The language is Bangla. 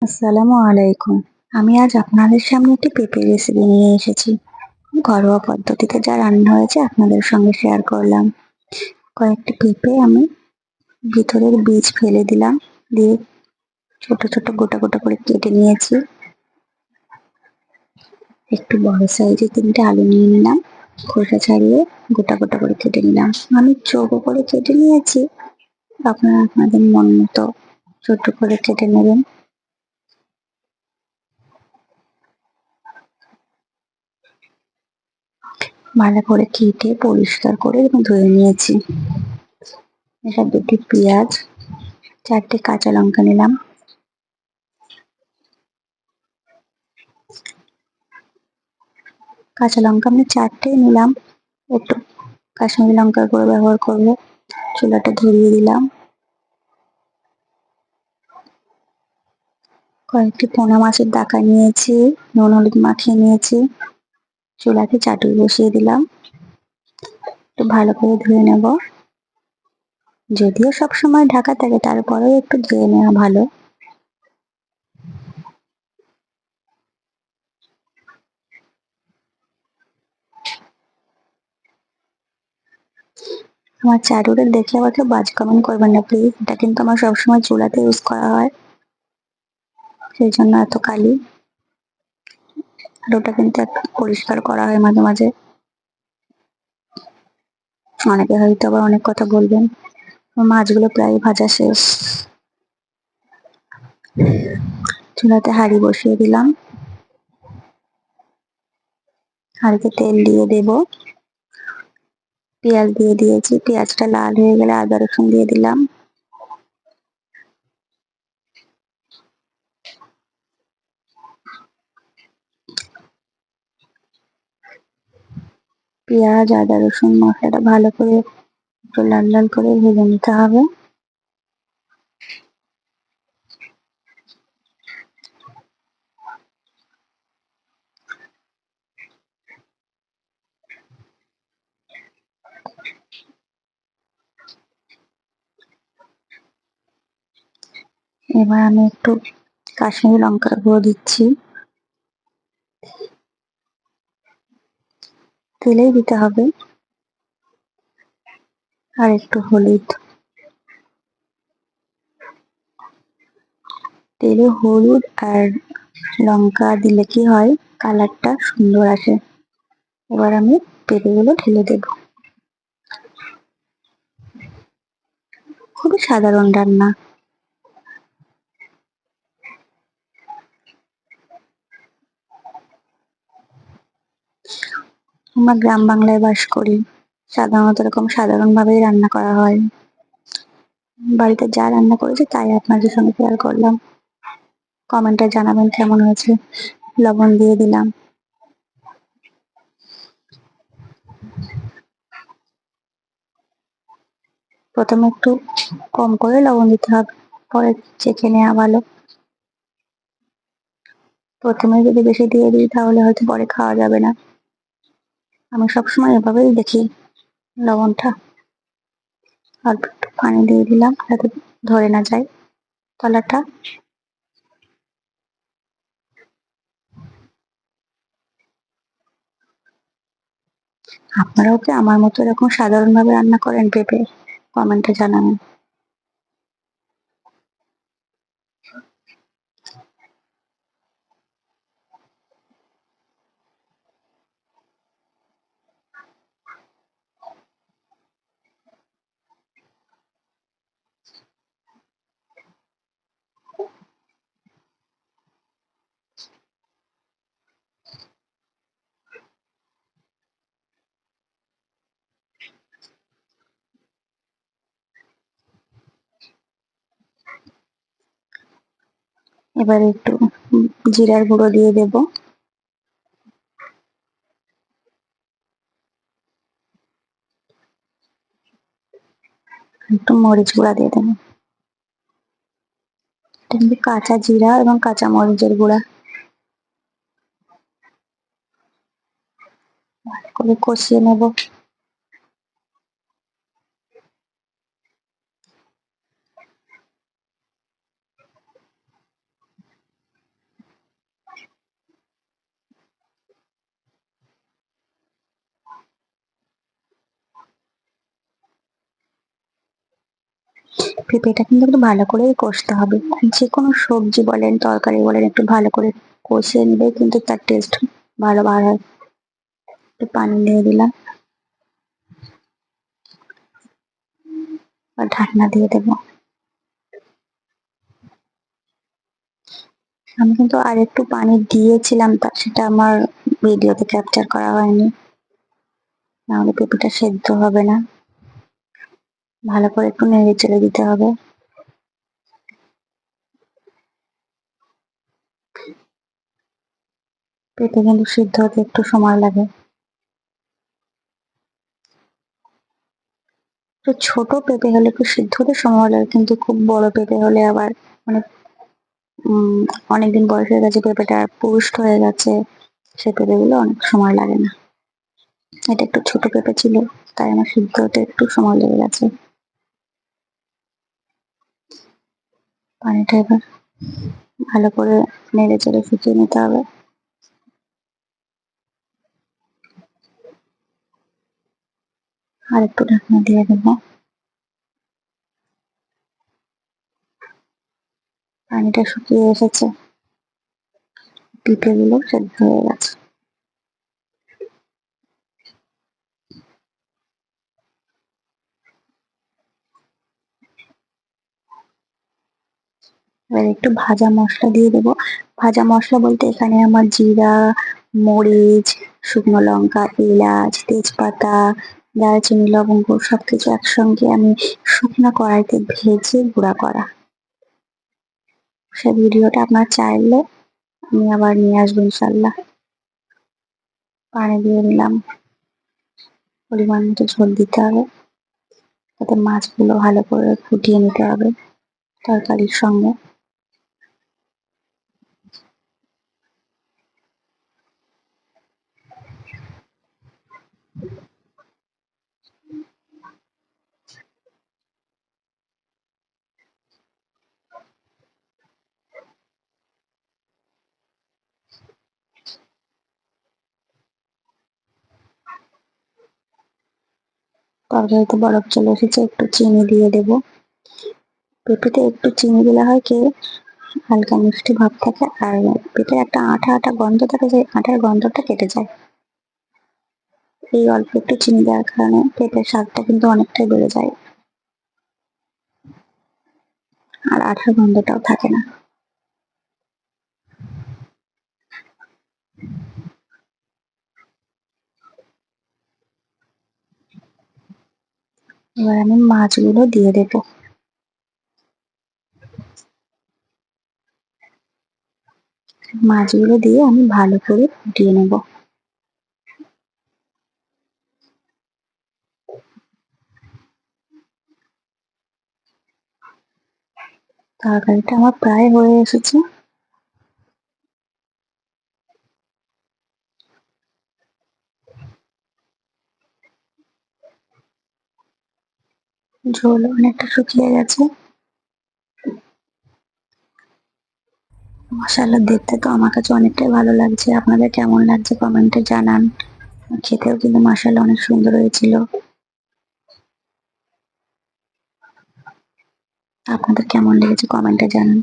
আসসালামু আলাইকুম। আমি আজ আপনাদের সামনে একটি পেঁপের রেসিপি নিয়ে এসেছি। ঘরোয়া পদ্ধতিতে যা রান্না হয়েছে আপনাদের সঙ্গে শেয়ার করলাম। কয়েকটি পেঁপে আমি ভিতরের বীজ ফেলে দিলাম। দিয়ে ছোট, ছোট গোটা, গোটা করে কেটে নিয়েছি। একটু বড় সাইজের ৩ টে আলু নিয়ে নিলাম। খোসা ছাড়িয়ে গোটা, গোটা করে কেটে নিলাম। আমি চৌকো করে কেটে নিয়েছি। আপনারা আপনাদের মন মতো ছোট করে কেটে নেবেন। ভালো করে কেটে পরিষ্কার করে এবং ধুয়ে নিয়েছি। এবার ২ টি পেঁয়াজ, ৪ টে কাঁচা লঙ্কা নিলাম। কাঁচা লঙ্কা আমি ৪ টেই নিলাম। একটু কাশ্মীরি লঙ্কার গুঁড়ো ব্যবহার করব। চুলাটা ধরিয়ে দিলাম। কয়েকটি পোনা মাছের দাকা নিয়েছি, নুন হলুদ মাখিয়ে নিয়েছি। চুলাতে চাটুই বসিয়ে দিলাম। একটু ভালো করে ধুয়ে নেব। যদিও সবসময় ঢাকা থাকে তারপরেও একটু ধুয়ে নেওয়া ভালো। আমার চাটুটা দেখলে আবার কেউ বাজে কমেন্ট করবেন না প্লিজ। এটা কিন্তু আমার সবসময় চুলাতে ইউজ করা হয়। সেইজন্য এত কালি। আর ওটা কিন্তু একটু পরিষ্কার করা হয় মাঝে, মাঝে। অনেকে হয়তো আবার অনেক কথা বলবেন। মাছগুলো প্রায় ভাজা শেষ। চুলাতে হাঁড়ি বসিয়ে দিলাম। হাঁড়িতে তেল দিয়ে দেব। পেঁয়াজ দিয়ে দিয়েছি। পেঁয়াজটা লাল হয়ে গেলে আদা রসুন দিয়ে দিলাম। পেঁয়াজ, আদা রসুন মশলাটা ভালো করে একটু লাল লাল করে ভেজে নিতে হবে। এবার আমি একটু কাশ্মীরি লঙ্কার গুঁড়ো দিচ্ছি। তেলেই দিতে হবে। আর একটু হলুদ। তেলে হলুদ আর লঙ্কা দিলে কি হয়, কালারটা সুন্দর আসে। এবার আমি পেঁপেগুলো ঢেলে দেব। খুবই সাধারণ রান্না। আমরা গ্রাম বাংলায় বাস করি। সাধারণত এরকম সাধারণ ভাবেই রান্না করা হয়। বাড়িতে যা রান্না করেছি তাই আপনাদের সঙ্গে শেয়ার করলাম। কমেন্টে জানাবেন কেমন হয়েছে। লবণ দিয়ে দিলাম। প্রথমে একটু কম করে লবণ দিতে হবে, পরে চেখে নেওয়া ভালো। প্রথমে যদি বেশি দিয়ে দিই তাহলে হয়তো পরে খাওয়া যাবে না। আমি সবসময় এভাবেই দেখি লবণটা। অল্প একটু পানি দিয়ে দিলাম যাতে ধরে না যায় তলাটা। আপনারাও কি আমার মতো এরকম সাধারণ ভাবে রান্না করেন পেঁপে? কমেন্টে জানাবেন। এবার একটু জিরার গুঁড়ো দিয়ে দেব। একটু মরিচ গুঁড়া দিয়ে দেবো। এটা কিন্তু কাঁচা জিরা এবং কাঁচা মরিচের গুঁড়া। ভালো করে কষিয়ে নেব। পেঁপেটা কিন্তু একটু ভালো করেই কষতে হবে। যে কোনো সবজি বলেন, তরকারি বলেন একটু ভালো করে কষিয়ে নিলে কিন্তু তার টেস্ট ভালো বার হয়। একটু পানি দিয়ে দিলাম আর ঢাকনা দিয়ে দেবো। আমি কিন্তু আরেকটু পানি দিয়েছিলাম সেটা আমার ভিডিওতে ক্যাপচার করা হয়নি। নাহলে পেঁপেটা সেদ্ধ হবে না। ভালো করে একটু নেড়ে চেড়ে দিতে হবে। পেঁপে কিন্তু সিদ্ধ হতে একটু সময় লাগে। তো ছোট পেঁপে হলে একটু সিদ্ধ হতে সময় লাগে, কিন্তু খুব বড় পেঁপে হলে আবার মানে উম অনেকদিন বয়স হয়ে গেছে, পেঁপেটা পুষ্ট হয়ে গেছে, সে পেঁপেগুলো অনেক সময় লাগে না। এটা একটু ছোট পেঁপে ছিল, তাই আমার সিদ্ধ হতে একটু সময় লেগে গেছে। পানিটা এবার ভালো করে নেড়ে চেড়ে ফুটিয়ে নিতে হবে। আর একটু ঢাকনা দিয়ে দেবো। পানিটা শুকিয়ে এসেছে, পেঁপেগুলো সেদ্ধ হয়ে গেছে। এবার একটু ভাজা মশলা দিয়ে দেবো। ভাজা মশলা বলতে এখানে আমার জিরা, মরিচ, শুকনো লঙ্কা, এলাচ, তেজপাতা, দারচিনি, লবঙ্গ সবকিছু একসঙ্গে আমি শুকনো কড়াইতে ভেজে গুঁড়া করা। সে ভিডিওটা আপনার চাইলে আমি আবার নিয়ে আসবো ইনশাল্লাহ। পানি দিয়ে দিলাম, পরিমাণ মতো ঝোল দিতে হবে। তাতে মাছগুলো ভালো করে ফুটিয়ে নিতে হবে তরকারির সঙ্গে। তরকারিতে বরফ চলে এসেছে, একটু চিনি দিয়ে দেবো। পেঁপেতে একটু চিনি দিলে হয় কি, হালকা মিষ্টি ভাব থাকে আর পেঁপের একটা আঠা আঠা গন্ধ থাকে, যে আঠার গন্ধটা কেটে যায়। এই অল্প একটু চিনি দেওয়ার কারণে পেঁপের স্বাদটা কিন্তু অনেকটাই বেড়ে যায়, আর আঠার গন্ধটাও থাকে না। এবার আমি মাছগুলো দিয়ে দেবো। মাছগুলো দিয়ে আমি ভালো করে ফুটিয়ে নেবো। তরকারিটা আমার প্রায় হয়ে এসেছে। ঝোল অনেকটা শুকিয়ে গেছে। মাশাআল্লাহ, দেখতে তো আমার কাছে অনেকটাই ভালো লাগছে। আপনাদের কেমন লাগছে কমেন্টে জানান। খেতেও কিন্তু মাশাআল্লাহ অনেক সুন্দর হয়েছিল। আপনাদের কেমন লেগেছে কমেন্টে জানান।